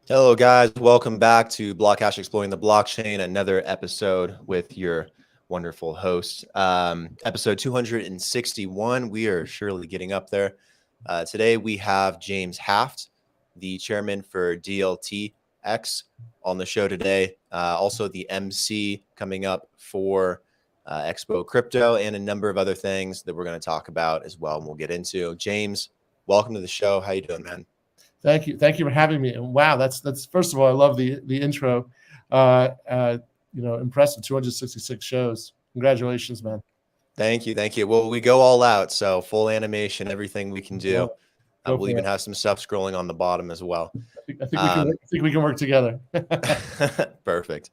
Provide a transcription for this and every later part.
Hello, guys. Welcome back to BlockHash Exploring the Blockchain, another episode with your wonderful host. Episode 261. We are surely getting up there. Today, we have James Haft, the chairman for DLTx, on the show today. Also, the MC coming up for Expo Crypto and a number of other things that we're going to talk about as well, and we'll get into. James, welcome to the show. How you doing, man? Thank you for having me. And wow, that's first of all, I love the intro. Impressive 266 shows. Congratulations, man. Thank you. Thank you. Well, we go all out. So full animation, everything we can do. Love it. Go We'll for even it. have some stuff scrolling on the bottom as well. I think we can work together. Perfect.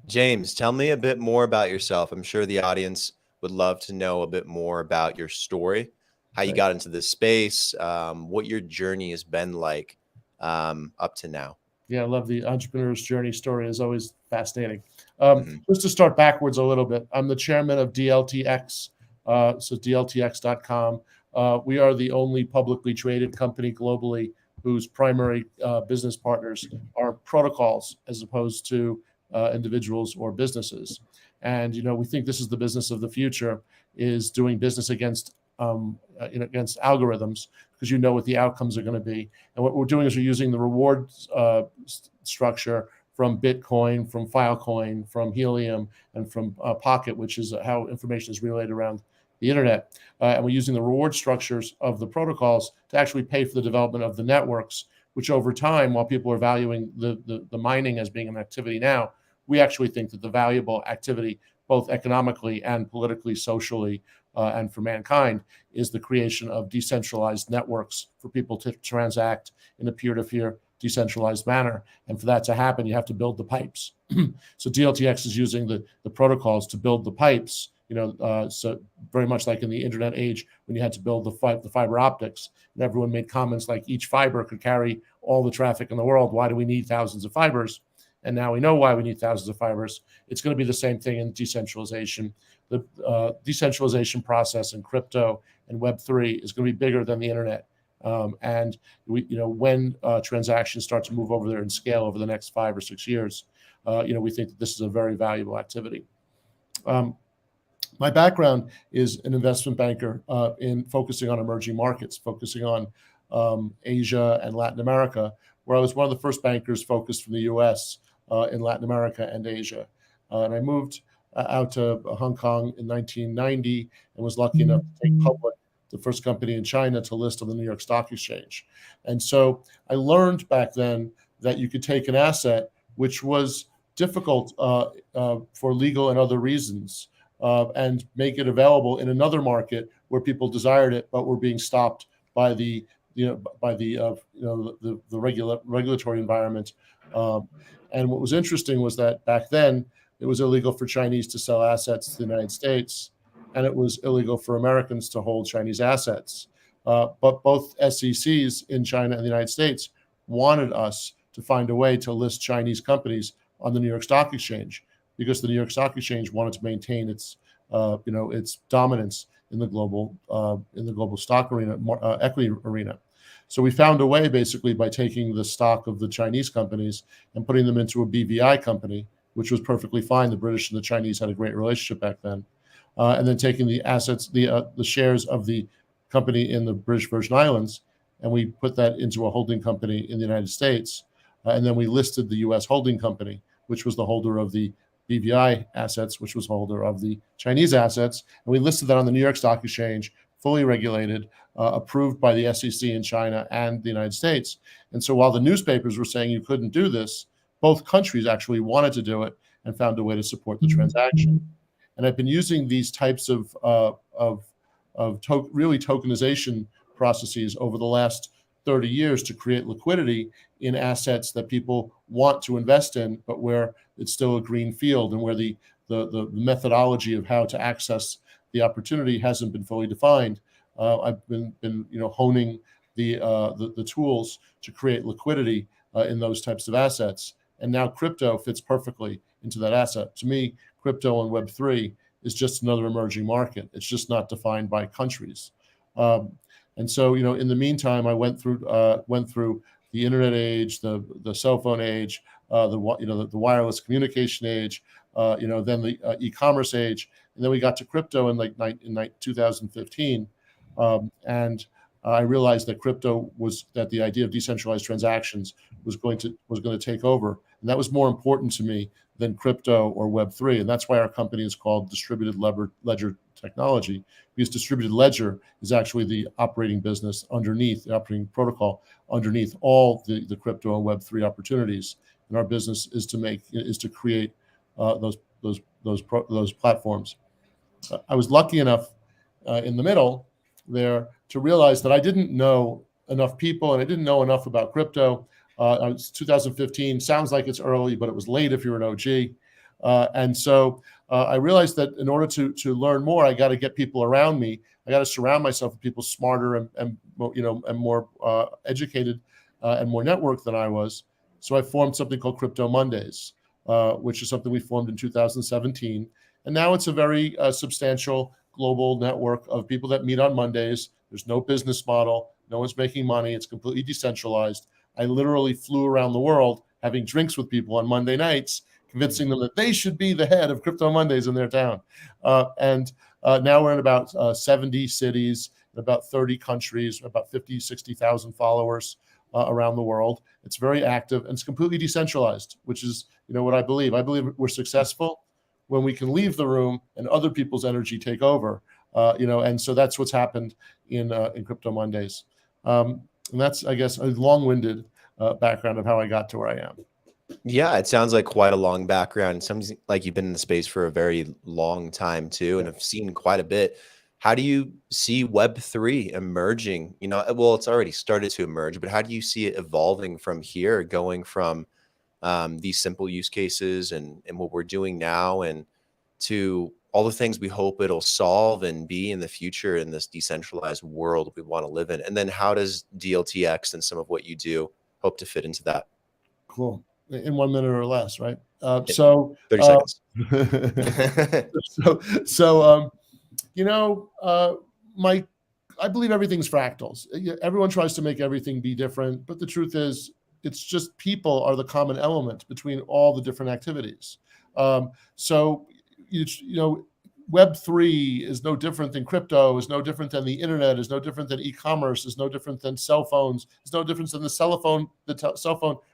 James, tell me a bit more about yourself. I'm sure the audience would love to know a bit more about your story, how you Right. got into this space, what your journey has been like up to now. Yeah, I love the entrepreneur's journey story. Is always fascinating. Mhm. Just to start backwards a little bit, I'm the chairman of DLTx, so DLTx.com. We are the only publicly traded company globally whose primary business partners are protocols as opposed to individuals or businesses. And we think this is the business of the future: is doing business against algorithms, because you know what the outcomes are going to be. And what we're doing is we're using the reward structure from Bitcoin, from Filecoin, from Helium, and from Pocket, which is how information is relayed around the internet. And we're using the reward structures of the protocols to actually pay for the development of the networks, which over time, while people are valuing the mining as being an activity now, we actually think that the valuable activity, both economically and politically, socially, and for mankind, is the creation of decentralized networks for people to transact in a peer-to-peer decentralized manner. And for that to happen, you have to build the pipes. So DLTx is using the protocols to build the pipes. So very much like in the internet age, when you had to build the fiber optics, and everyone made comments like each fiber could carry all the traffic in the world. Why do we need thousands of fibers? And now we know why we need thousands of fibers. It's going to be the same thing in decentralization. The decentralization process in crypto and Web3 is going to be bigger than the internet. And when transactions start to move over there and scale over the next 5 or 6 years, we think that this is a very valuable activity. My background is an investment banker in focusing on emerging markets, focusing on Asia and Latin America, where I was one of the first bankers focused from the U.S. In Latin America and Asia. And I moved out to Hong Kong in 1990 and was lucky enough to take public the first company in China to list on the New York Stock Exchange. And so I learned back then that you could take an asset which was difficult for legal and other reasons, and make it available in another market where people desired it but were being stopped by the regulatory environment. And what was interesting was that back then it was illegal for Chinese to sell assets to the United States, and it was illegal for Americans to hold Chinese assets. But both SECs in China and the United States wanted us to find a way to list Chinese companies on the New York Stock Exchange, because the New York Stock Exchange wanted to maintain its dominance in the global stock arena, equity arena. So we found a way, basically, by taking the stock of the Chinese companies and putting them into a BVI company, which was perfectly fine. The British and the Chinese had a great relationship back then. And then taking the assets, the shares of the company in the British Virgin Islands, and we put that into a holding company in the United States. And then we listed the U.S. holding company, which was the holder of the BVI assets, which was holder of the Chinese assets. And we listed that on the New York Stock Exchange, fully regulated, approved by the SEC in China and the United States. And so while the newspapers were saying you couldn't do this, both countries actually wanted to do it and found a way to support the transaction. And I've been using these types of really tokenization processes over the last 30 years to create liquidity in assets that people want to invest in, but where it's still a green field and where the methodology of how to access the opportunity hasn't been fully defined. I've been honing the tools to create liquidity in those types of assets. And now crypto fits perfectly into that asset. To me, crypto and Web3 is just another emerging market. It's just not defined by countries. And so, in the meantime, I went through the internet age, the cell phone age, the wireless communication age, then the e-commerce age, and then we got to crypto in 2015, and I realized that that the idea of decentralized transactions was going to take over, and that was more important to me than crypto or Web3, and that's why our company is called Distributed Ledger Technology, because distributed ledger is actually the operating business underneath, the operating protocol underneath all the crypto and Web3 opportunities. And our business is to create those platforms. I was lucky enough in the middle there to realize that I didn't know enough people and I didn't know enough about crypto. It was 2015. Sounds like it's early, but it was late if you're an OG. And so I realized that in order to learn more, I got to get people around me. I got to surround myself with people smarter and more educated and more networked than I was. So I formed something called Crypto Mondays, which is something we formed in 2017. And now it's a very substantial global network of people that meet on Mondays. There's no business model. No one's making money. It's completely decentralized. I literally flew around the world having drinks with people on Monday nights, convincing them that they should be the head of Crypto Mondays in their town. And now we're in about 70 cities, in about 30 countries, about 50, 60,000 followers around the world. It's very active and it's completely decentralized, which is what I believe. I believe we're successful when we can leave the room and other people's energy take over. And so that's what's happened in Crypto Mondays. And that's, I guess, a long-winded background of how I got to where I am. Yeah, it sounds like quite a long background. It sounds like you've been in the space for a very long time too, and have seen quite a bit. How do you see Web3 emerging? Well, it's already started to emerge, but how do you see it evolving from here, going from these simple use cases and what we're doing now and to all the things we hope it'll solve and be in the future in this decentralized world we want to live in? And then how does DLTx and some of what you do hope to fit into that? Cool. In 1 minute or less, right? 30 seconds. I believe everything's fractals. Everyone tries to make everything be different, but the truth is, it's just people are the common element between all the different activities. Web3 is no different than crypto, is no different than the internet, is no different than e-commerce, is no different than cell phones, is no different than the cell phone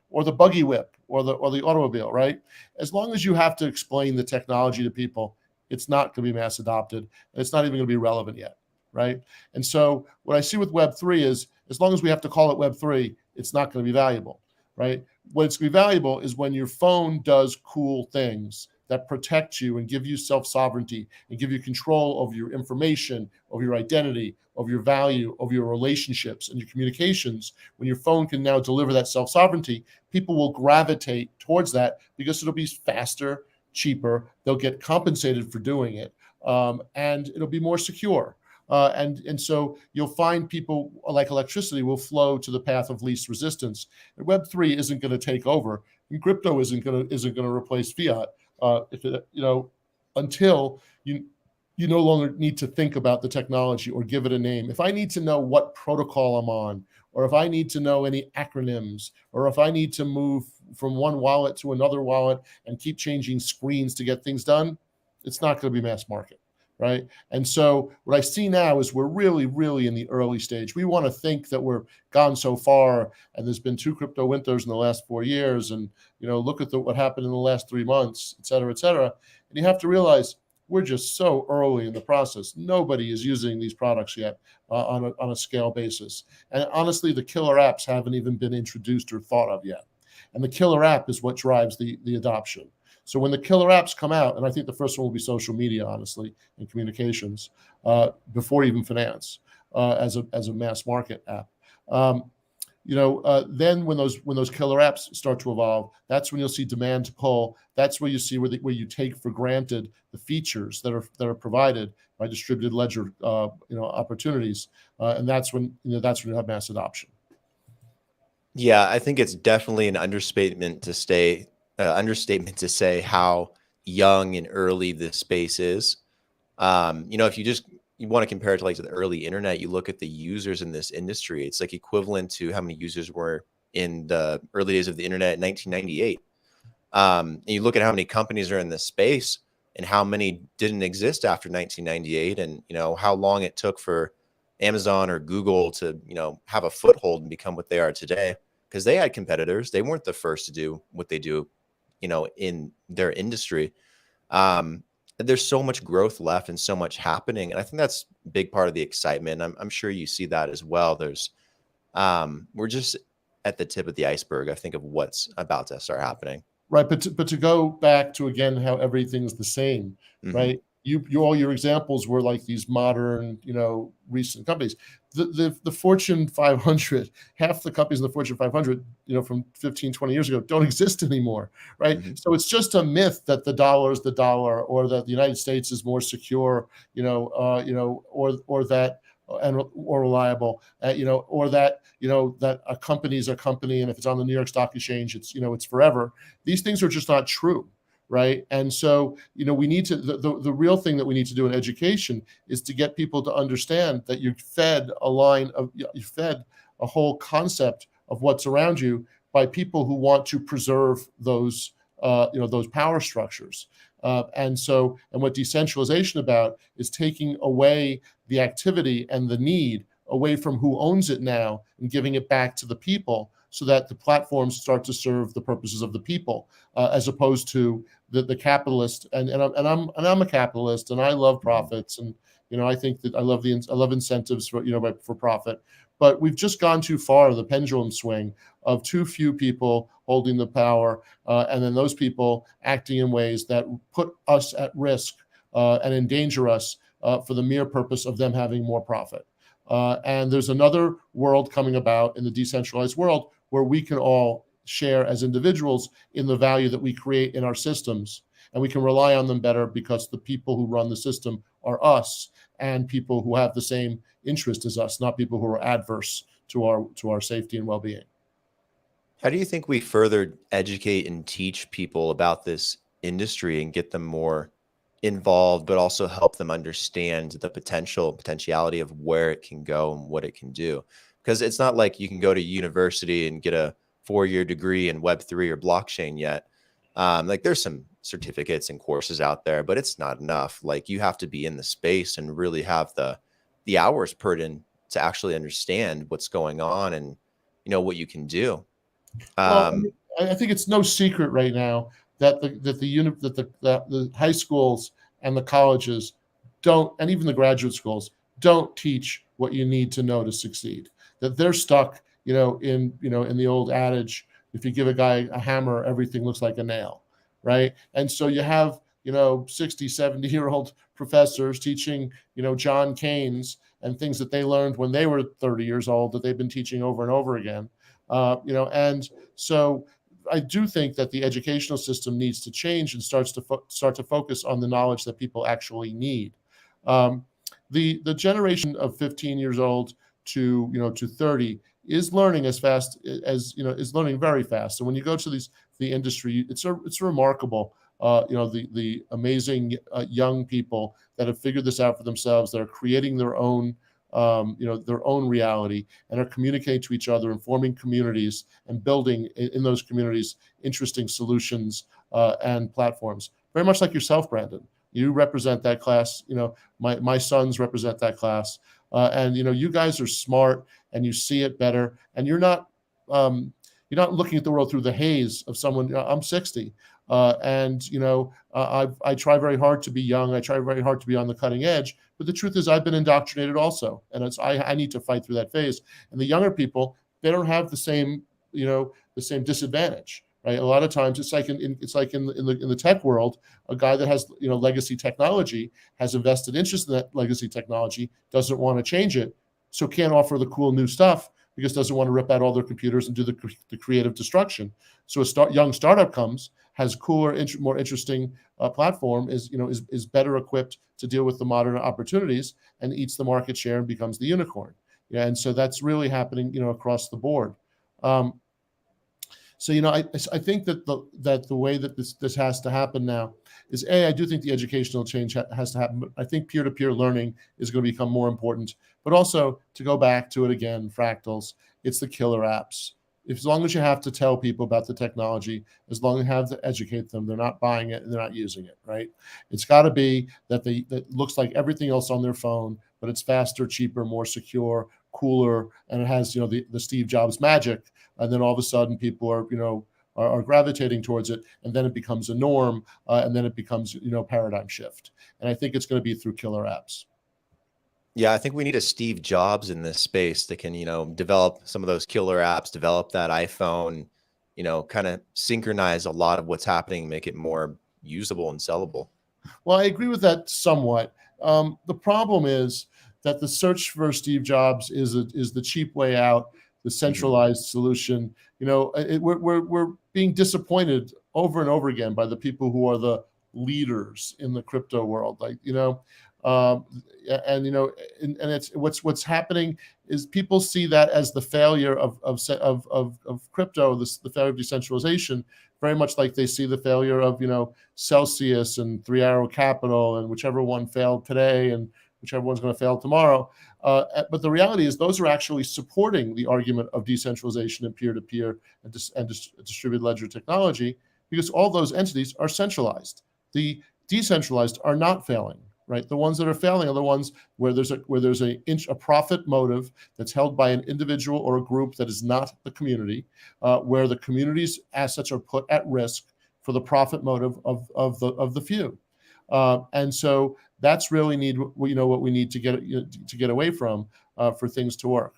or the buggy whip or the automobile, right? As long as you have to explain the technology to people, it's not going to be mass adopted, and it's not even going to be relevant yet, right? And so what I see with Web3 is, as long as we have to call it Web3, it's not going to be valuable, right? What it's going to be valuable is when your phone does cool things that protect you and give you self-sovereignty and give you control over your information, of your identity, of your value, of your relationships and your communications. When your phone can now deliver that self-sovereignty, people will gravitate towards that because it'll be faster, cheaper, they'll get compensated for doing it, and it'll be more secure. And so you'll find people, like electricity, will flow to the path of least resistance. And Web3 isn't going to take over, and crypto isn't going to replace fiat. Until you no longer need to think about the technology or give it a name. If I need to know what protocol I'm on, or if I need to know any acronyms, or if I need to move from one wallet to another wallet and keep changing screens to get things done, it's not going to be mass market, right? And so what I see now is we're really, really in the early stage. We want to think that we're gone so far, and there's been 2 crypto winters in the last 4 years, and look at what happened in the last 3 months, et cetera, et cetera. And you have to realize we're just so early in the process. Nobody is using these products yet on a scale basis. And honestly, the killer apps haven't even been introduced or thought of yet. And the killer app is what drives the adoption. So when the killer apps come out, and I think the first one will be social media, honestly, and communications, before even finance, as a mass market app. Then when those killer apps start to evolve, that's when you'll see demand pull. That's where you see where you take for granted the features that are provided by distributed ledger opportunities, and that's when you have mass adoption. Yeah, I think it's definitely an understatement to say how young and early this space is. If you want to compare it to the early internet, you look at the users in this industry, it's like equivalent to how many users were in the early days of the internet in 1998. And you look at how many companies are in this space and how many didn't exist after 1998, and how long it took for Amazon or Google to have a foothold and become what they are today, because they had competitors. They weren't the first to do what they do in their industry. There's so much growth left and so much happening, and I think that's a big part of the excitement. I'm sure you see that as well. We're just at the tip of the iceberg, I think, of what's about to start happening. Right, but to go back to again how everything's the same, right? You all your examples were like these modern, recent companies. The Fortune 500, half the companies in the Fortune 500, from 15, 20 years ago don't exist anymore, right? So it's just a myth that the dollar is the dollar, or that the United States is more secure, or that or reliable, or that that a company is a company, and if it's on the New York Stock Exchange, it's forever. These things are just not true, right? And so we need to the real thing that we need to do in education is to get people to understand that you're fed a whole concept of what's around you by people who want to preserve those those power structures. And what decentralization about is taking away the activity and the need away from who owns it now and giving it back to the people, so that the platforms start to serve the purposes of the people, as opposed to the capitalist. And I'm a capitalist, and I love profits, and I think that I love incentives for profit. But we've just gone too far, the pendulum swing of too few people holding the power, and then those people acting in ways that put us at risk and endanger us for the mere purpose of them having more profit. And there's another world coming about in the decentralized world where we can all share as individuals in the value that we create in our systems, and we can rely on them better because the people who run the system are us, and people who have the same interest as us, not people who are adverse to our safety and well-being. How do you think we further educate and teach people about this industry and get them more involved, but also help them understand the potentiality of where it can go and what it can do? Because it's not like you can go to university and get a 4-year degree in Web3 or blockchain yet. Like there's some certificates and courses out there, but it's not enough. Like you have to be in the space and really have the hours put in to actually understand what's going on and what you can do. Well, I think it's no secret right now that the high schools and the colleges don't, and even the graduate schools don't teach what you need to know to succeed. That they're stuck, in the old adage, if you give a guy a hammer, everything looks like a nail, right? And so you have 60, 70-year-old professors teaching John Keynes and things that they learned when they were 30 years old that they've been teaching over and over again. And so I do think that the educational system needs to change and start to focus on the knowledge that people actually need. The generation of 15 years old to 30 is learning as fast as is learning very fast. And when you go to the industry, it's remarkable. The amazing young people that have figured this out for themselves, that are creating their own reality, and are communicating to each other and forming communities and building in those communities interesting solutions and platforms. Very much like yourself, Brandon. You represent that class. My sons represent that class, and you guys are smart and you see it better, and you're not looking at the world through the haze of someone. I'm 60. And I try very hard to be young. I try very hard to be on the cutting edge. But the truth is, I've been indoctrinated also, and I need to fight through that phase. And the younger people, they don't have the same disadvantage, right? A lot of times, it's like in the tech world, a guy that has legacy technology has a vested interest in that legacy technology, doesn't want to change it, so can't offer the cool new stuff because doesn't want to rip out all their computers and do the creative destruction. So a young startup comes, has cooler, more interesting platform, is better equipped to deal with the modern opportunities, and eats the market share and becomes the unicorn. Yeah, and so that's really happening, across the board. So I think that the way that this has to happen now is, I do think the educational change has to happen. But I think peer-to-peer learning is going to become more important. But also, to go back to it again, fractals, it's the killer apps. as long as you have to tell people about the technology, as long as you have to educate them, they're not buying it and they're not using it, right? It's got to be that that looks like everything else on their phone, but it's faster, cheaper, more secure, cooler, and it has, the Steve Jobs magic. And then all of a sudden people are gravitating towards it, and then it becomes a norm, and then it becomes, paradigm shift. And I think it's going to be through killer apps. Yeah, I think we need a Steve Jobs in this space that can, develop some of those killer apps, develop that iPhone, kind of synchronize a lot of what's happening, make it more usable and sellable. Well, I agree with that somewhat. The problem is that the search for Steve Jobs is the cheap way out, the centralized solution. We're being disappointed over and over again by the people who are the leaders in the crypto world. And it's what's happening is people see that as the failure of crypto, the failure of decentralization, very much like they see the failure of Celsius and Three Arrow Capital, and whichever one failed today and whichever one's going to fail tomorrow. But the reality is those are actually supporting the argument of decentralization and peer-to-peer and distributed ledger technology, because all those entities are centralized. The decentralized are not failing. Right, the ones that are failing are the ones where there's a profit motive that's held by an individual or a group that is not the community, where the community's assets are put at risk for the profit motive of the few, and so that's really what we need to get away from for things to work.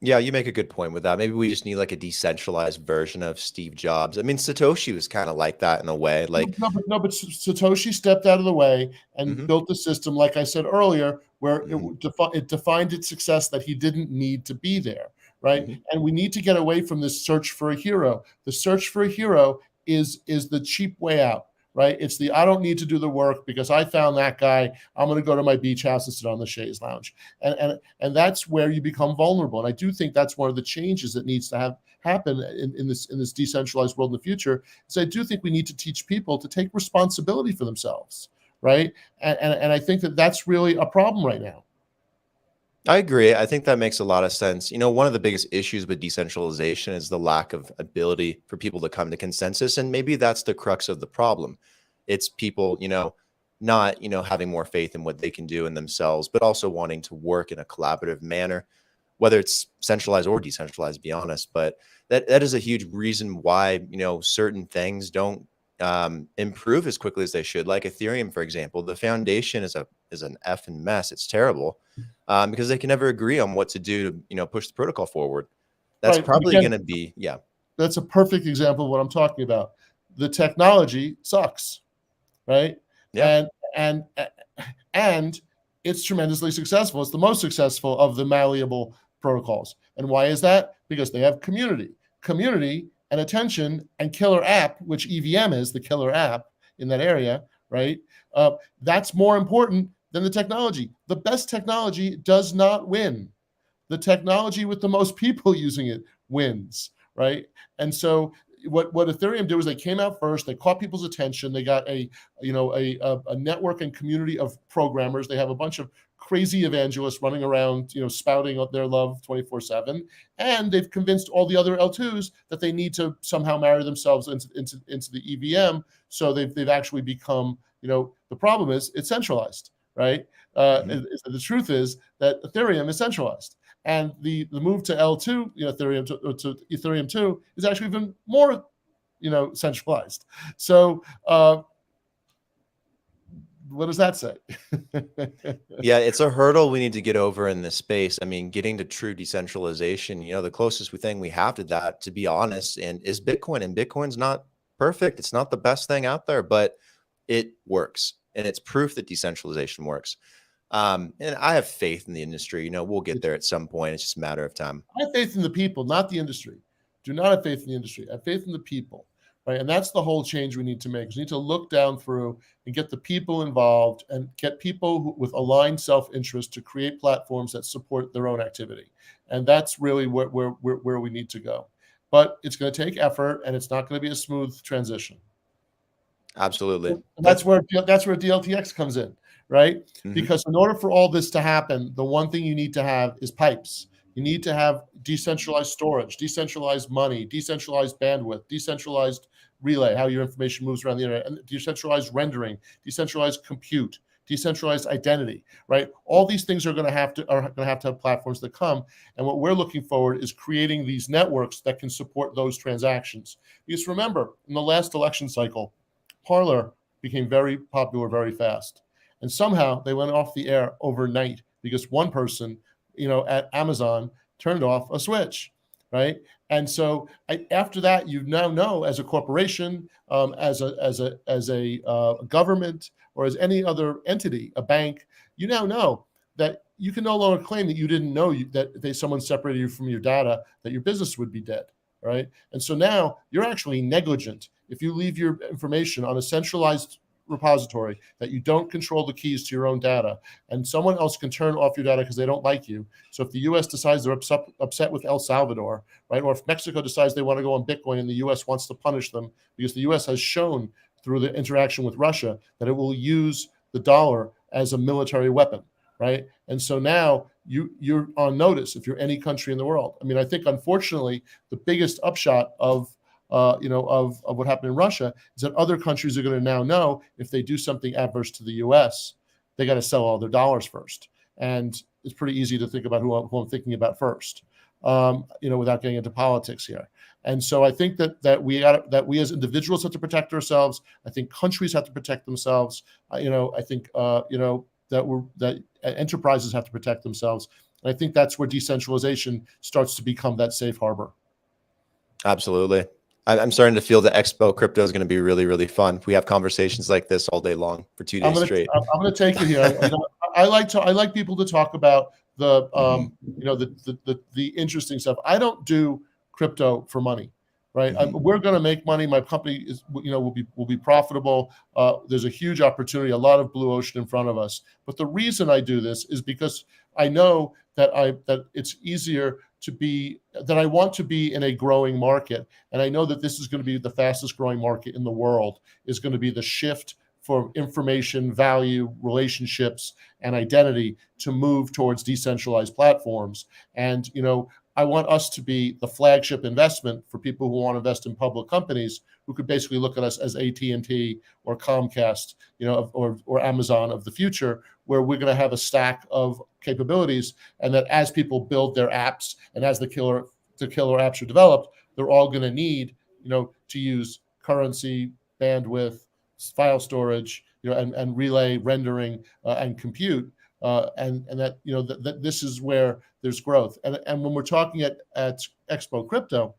Yeah, you make a good point with that. Maybe we just need like a decentralized version of Steve Jobs. I mean, Satoshi was kind of like that in a way. Like, but Satoshi stepped out of the way and built a system, like I said earlier, where it defined its success that he didn't need to be there, right? And we need to get away from this search for a hero. The search for a hero is the cheap way out. Right? It's I don't need to do the work because I found that guy. I'm going to go to my beach house and sit on the chaise lounge. And that's where you become vulnerable. And I do think that's one of the changes that needs to happen in this decentralized world in the future. So I do think we need to teach people to take responsibility for themselves. Right? And I think that's really a problem right now. I agree. I think that makes a lot of sense. One of the biggest issues with decentralization is the lack of ability for people to come to consensus. And maybe that's the crux of the problem. It's people, not, having more faith in what they can do in themselves, but also wanting to work in a collaborative manner, whether it's centralized or decentralized, to be honest. But that is a huge reason why, certain things don't improve as quickly as they should. Like Ethereum, for example, the foundation is an effing mess. It's terrible because they can never agree on what to do to push the protocol forward. That's right. probably going to be That's a perfect example of what I'm talking about. The technology sucks, right? Yeah. And it's tremendously successful. It's the most successful of the malleable protocols. And why is that? Because they have community and attention and killer app, which EVM is the killer app in that area, right? That's more important than the technology. The best technology does not win. The technology with the most people using it wins, right? And so what Ethereum did was they came out first, they caught people's attention, they got a network and community of programmers. They have a bunch of crazy evangelists running around, spouting their love 24/7, and they've convinced all the other L2s that they need to somehow marry themselves into the EVM. So they've actually become, the problem is it's centralized, right? The truth is that Ethereum is centralized, and the move to L2, Ethereum to Ethereum 2 is actually even more, centralized. So what does that say? Yeah, it's a hurdle we need to get over in this space. I mean, getting to true decentralization, the closest thing we have to that, to be honest, and is Bitcoin. And Bitcoin's not perfect. It's not the best thing out there, but it works. And it's proof that decentralization works. And I have faith in the industry. We'll get there at some point. It's just a matter of time. I have faith in the people, not the industry. Do not have faith in the industry. I have faith in the people. Right. And that's the whole change we need to make. We need to look down through and get the people involved and get people with aligned self-interest to create platforms that support their own activity. And that's really where we need to go. But it's going to take effort, and it's not going to be a smooth transition. Absolutely. And that's where DLTx comes in, right? Because in order for all this to happen, the one thing you need to have is pipes. You need to have decentralized storage, decentralized money, decentralized bandwidth, decentralized relay, how your information moves around the internet, and decentralized rendering, decentralized compute, decentralized identity, right? All these things are going to have to have platforms that come. And what we're looking forward is creating these networks that can support those transactions. Because remember, in the last election cycle, Parler became very popular very fast. And somehow they went off the air overnight because one person, at Amazon turned off a switch, right? And so after that, you now know as a corporation, as a government, or as any other entity, a bank, you now know that you can no longer claim that you didn't know that someone separated you from your data, that your business would be dead, right? And so now you're actually negligent if you leave your information on a centralized repository, that you don't control the keys to your own data, and someone else can turn off your data because they don't like you. So if the U.S. decides they're upset with El Salvador, right, or if Mexico decides they want to go on Bitcoin and the U.S. wants to punish them because the U.S. has shown through the interaction with Russia that it will use the dollar as a military weapon, right? And so now you're on notice if you're any country in the world. I mean, I think unfortunately the biggest upshot of what happened in Russia is that other countries are going to now know if they do something adverse to the U.S., they got to sell all their dollars first. And it's pretty easy to think about who I'm thinking about first, without getting into politics here. And so I think that we as individuals have to protect ourselves. I think countries have to protect themselves. I think that enterprises have to protect themselves. And I think that's where decentralization starts to become that safe harbor. Absolutely. I'm starting to feel that Expo Crypto is going to be really, really fun. We have conversations like this all day long for 2 days straight. I'm going to take you here. I like people to talk about the the interesting stuff. I don't do crypto for money, right? We're going to make money. My company will be profitable. There's a huge opportunity, a lot of blue ocean in front of us. But the reason I do this is because I know that it's easier that I want to be in a growing market. And I know that this is going to be the fastest growing market in the world, is going to be the shift for information, value, relationships, and identity to move towards decentralized platforms. And, I want us to be the flagship investment for people who want to invest in public companies, who could basically look at us as AT&T or Comcast, or Amazon of the future, where we're going to have a stack of capabilities, and that as people build their apps and as the killer apps are developed, they're all going to need, to use currency, bandwidth, file storage, and relay rendering and compute. And that that this is where there's growth. And when we're talking at Expo Crypto,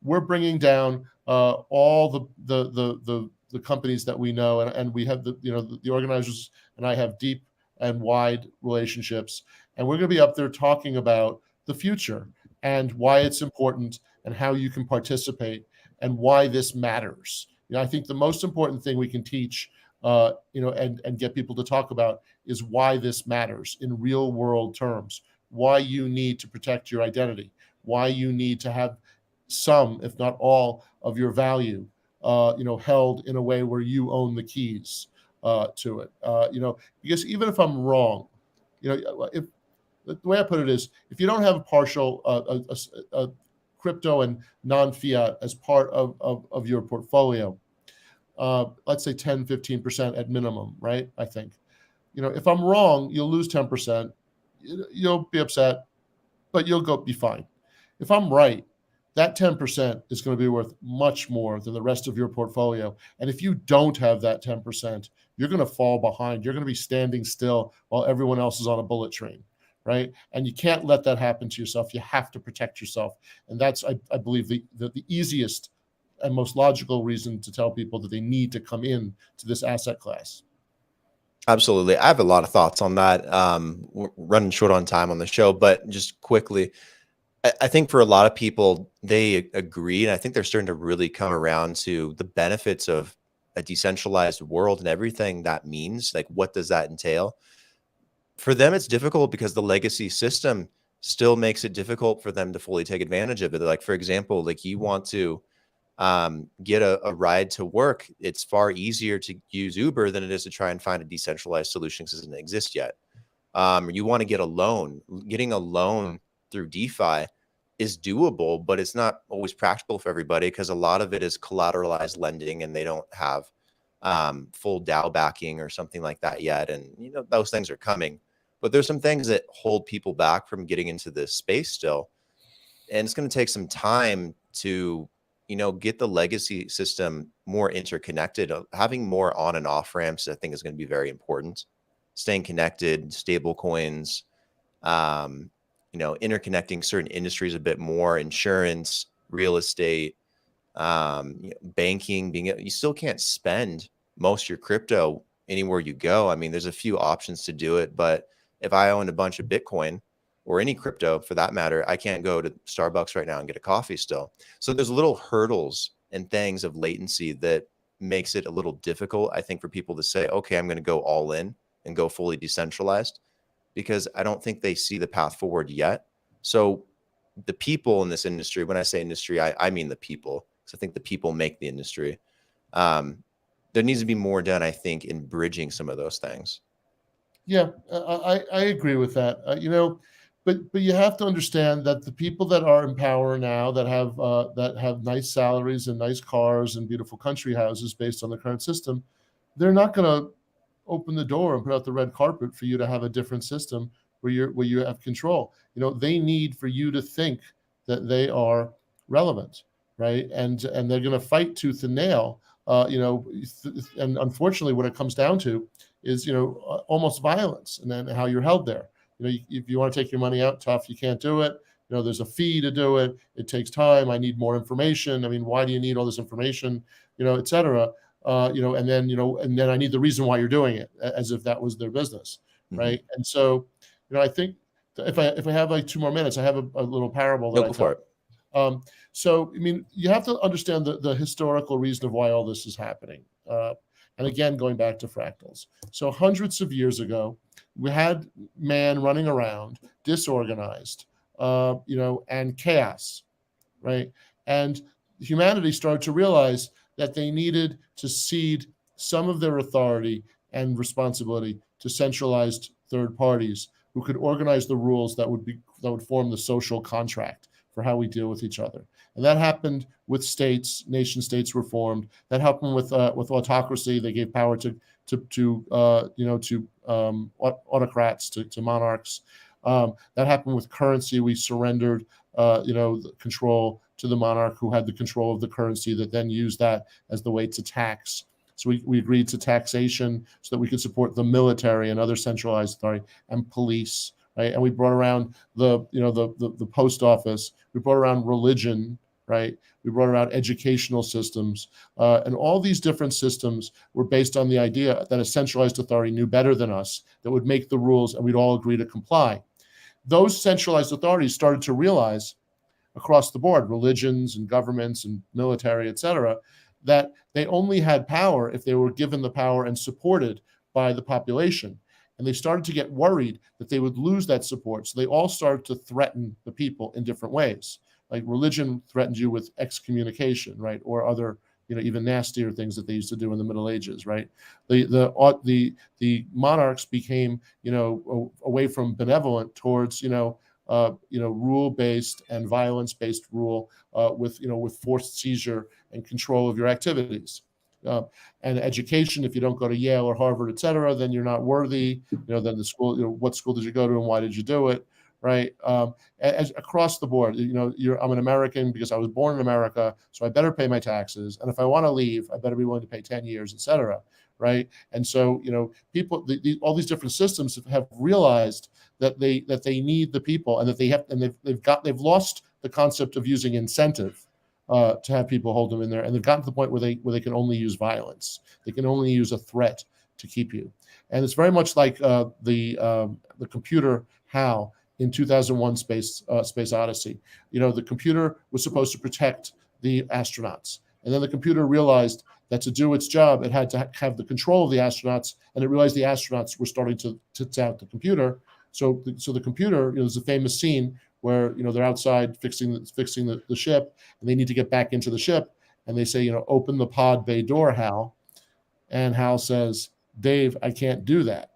we're bringing down all the companies that we know, and we have the organizers and I have deep and wide relationships, and we're going to be up there talking about the future and why it's important and how you can participate and why this matters. I think the most important thing we can teach, and get people to talk about is why this matters in real world terms, why you need to protect your identity, why you need to have some, if not all, of your value, held in a way where you own the keys to it. Because even if I'm wrong, if the way I put it is, if you don't have a partial a crypto and non-fiat as part of your portfolio, let's say 10, 15% at minimum, right? I think, if I'm wrong, you'll lose 10%. You'll be upset, but you'll be fine. If I'm right, that 10% is going to be worth much more than the rest of your portfolio. And if you don't have that 10%, you're going to fall behind. You're going to be standing still while everyone else is on a bullet train, right? And you can't let that happen to yourself. You have to protect yourself. And that's, I believe, the easiest and most logical reason to tell people that they need to come in to this asset class. Absolutely. I have a lot of thoughts on that. We're running short on time on the show, but just quickly, I think for a lot of people, they agree, and I think they're starting to really come around to the benefits of a decentralized world and everything that means. Like, what does that entail? For them, it's difficult because the legacy system still makes it difficult for them to fully take advantage of it. Like, for example, like you want to get a ride to work, it's far easier to use Uber than it is to try and find a decentralized solution because it doesn't exist yet. You want to get a loan. Getting a loan through DeFi is doable, but it's not always practical for everybody because a lot of it is collateralized lending and they don't have full DAO backing or something like that yet. And, you know, those things are coming, but there's some things that hold people back from getting into this space still. And it's going to take some time to, you know, get the legacy system more interconnected. Having more on and off ramps, I think, is going to be very important. Staying connected, stable coins, you know, interconnecting certain industries a bit more, insurance, real estate, you know, banking. You still can't spend most of your crypto anywhere you go. I mean, there's a few options to do it, but if I own a bunch of Bitcoin or any crypto for that matter, I can't go to Starbucks right now and get a coffee still. So there's little hurdles and things of latency that makes it a little difficult, I think, for people to say, okay, I'm going to go all in and go fully decentralized, because I don't think they see the path forward yet. So the people in this industry, when I say industry, I mean the people, because I think the people make the industry. There needs to be more done, I think, in bridging some of those things. Yeah, I agree with that. You know, but you have to understand that the people that are in power now, that have nice salaries and nice cars and beautiful country houses based on the current system, they're not going to open the door and put out the red carpet for you to have a different system where you have control. You know, they need for you to think that they are relevant, right? And they're going to fight tooth and nail. You know, and unfortunately, what it comes down to is, you know, almost violence, and then how you're held there. You know, if you want to take your money out, tough, you can't do it. You know, there's a fee to do it. It takes time. I need more information. I mean, why do you need all this information? You know, et cetera. You know, and then I need the reason why you're doing it, as if that was their business, right? Mm-hmm. And so, you know, I think if I have like 2 more minutes, I have a little parable that I tell. So, I mean, you have to understand the historical reason of why all this is happening. And again, going back to fractals. So hundreds of years ago, we had man running around, disorganized, you know, and chaos, right? And humanity started to realize that they needed to cede some of their authority and responsibility to centralized third parties who could organize the rules that would form the social contract for how we deal with each other. And that happened with states. Nation states were formed. That happened with autocracy. They gave power to autocrats, to monarchs. That happened with currency. We surrendered the control to the monarch, who had the control of the currency, that then used that as the way to tax. So we agreed to taxation so that we could support the military and other centralized authority and police, right? And we brought around the post office. We brought around religion, right? We brought around educational systems, and all these different systems were based on the idea that a centralized authority knew better than us, that would make the rules, and we'd all agree to comply. Those centralized authorities started to realize across the board, religions and governments and military, et cetera, that they only had power if they were given the power and supported by the population. And they started to get worried that they would lose that support. So they all started to threaten the people in different ways. Like religion threatened you with excommunication, right? Or other, you know, even nastier things that they used to do in the Middle Ages, right? The monarchs became, you know, away from benevolent towards, rule-based and violence-based rule, with forced seizure and control of your activities. And education, if you don't go to Yale or Harvard, et cetera, then you're not worthy. Then the school, what school did you go to and why did you do it, right? As across the board, I'm an American because I was born in America, so I better pay my taxes. And if I want to leave, I better be willing to pay 10 years, et cetera, right? And so, people, all these different systems have realized that they need the people, and that they've lost the concept of using incentive to have people hold them in there, and they've gotten to the point where they can only use violence. They can only use a threat to keep you, and it's very much like the computer HAL in 2001 Space Odyssey. The computer was supposed to protect the astronauts, and then the computer realized that to do its job, it had to have the control of the astronauts, and it realized the astronauts were starting to doubt the computer. So the computer, there's a famous scene where they're outside fixing the ship, and they need to get back into the ship, and they say, open the pod bay door, Hal. And Hal says, Dave, I can't do that.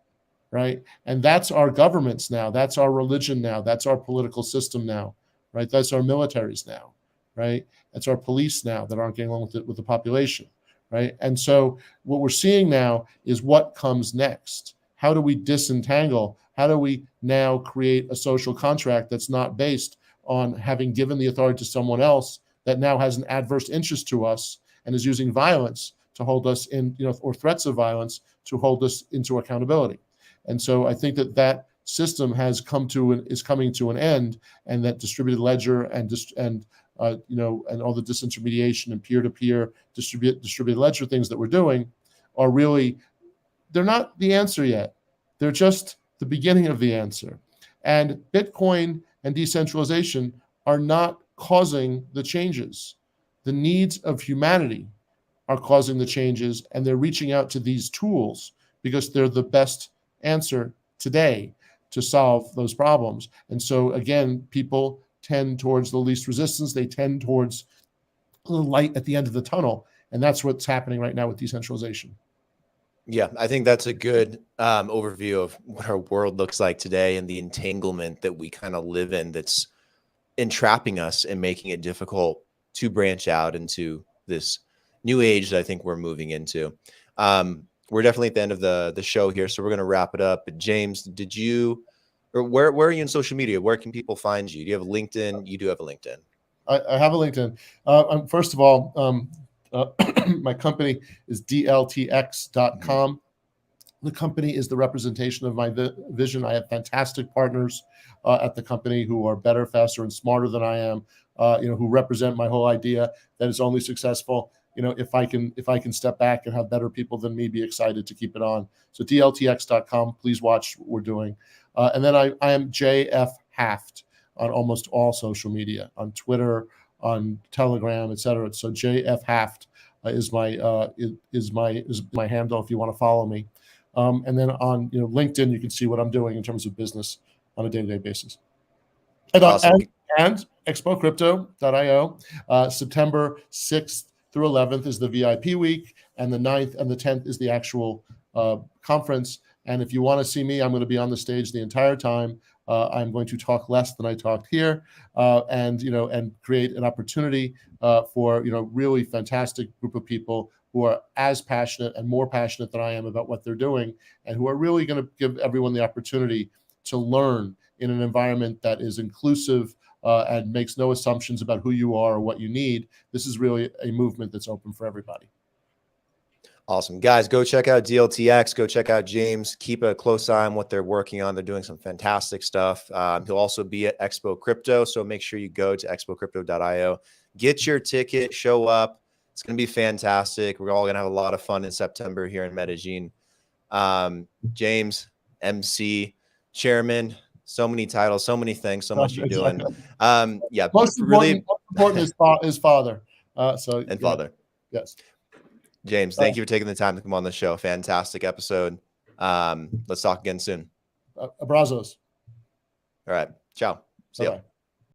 right? And that's our governments now. That's our religion now. That's our political system now, right? That's our militaries now, right? That's our police now that aren't getting along with the population, right? And so what we're seeing now is what comes next. How do we disentangle? How do we now create a social contract that's not based on having given the authority to someone else that now has an adverse interest to us and is using violence to hold us in, or threats of violence to hold us into accountability? And so I think that system is coming to an end, and that distributed ledger and all the disintermediation and peer-to-peer distributed ledger things that we're doing are really, they're not the answer yet. They're just the beginning of the answer. And Bitcoin and decentralization are not causing the changes. The needs of humanity are causing the changes, and they're reaching out to these tools because they're the best answer today to solve those problems. And so again, people tend towards the least resistance. They tend towards the light at the end of the tunnel. And that's what's happening right now with decentralization. Yeah, I think that's a good overview of what our world looks like today and the entanglement that we kind of live in that's entrapping us and making it difficult to branch out into this new age that I think we're moving into. We're definitely at the end of the show here, so we're going to wrap it up. But James, where are you in social media? Where can people find you? Do you have a LinkedIn? You do have a LinkedIn. I have a LinkedIn. First of all, my company is DLTx.com. The company is the representation of my vision. I have fantastic partners at the company who are better, faster, and smarter than I am. Who represent my whole idea that is only successful if I can step back and have better people than me be excited to keep it on. So DLTx.com. Please watch what we're doing. And then I am JF Haft on almost all social media, on Twitter, on Telegram, etc. So JF Haft is my handle if you want to follow me. And then on LinkedIn, you can see what I'm doing in terms of business on a day-to-day basis. Awesome. And expocrypto.io. September 6th through 11th is the VIP week, and the 9th and the 10th is the actual conference. And if you want to see me, I'm going to be on the stage the entire time. I'm going to talk less than I talked here, and create an opportunity for really fantastic group of people who are as passionate and more passionate than I am about what they're doing, and who are really going to give everyone the opportunity to learn in an environment that is inclusive and makes no assumptions about who you are or what you need. This is really a movement that's open for everybody. Awesome. Guys, go check out DLTx. Go check out James. Keep a close eye on what they're working on. They're doing some fantastic stuff. He'll also be at Expo Crypto, so make sure you go to expocrypto.io. Get your ticket. Show up. It's going to be fantastic. We're all going to have a lot of fun in September here in Medellin. James, MC, Chairman, so many titles, so many things, so much you're doing. Yeah, most important is father. Father. Yes. James, thank you for taking the time to come on the show. Fantastic episode. Let's talk again soon. Abrazos. All right. Ciao. See ya.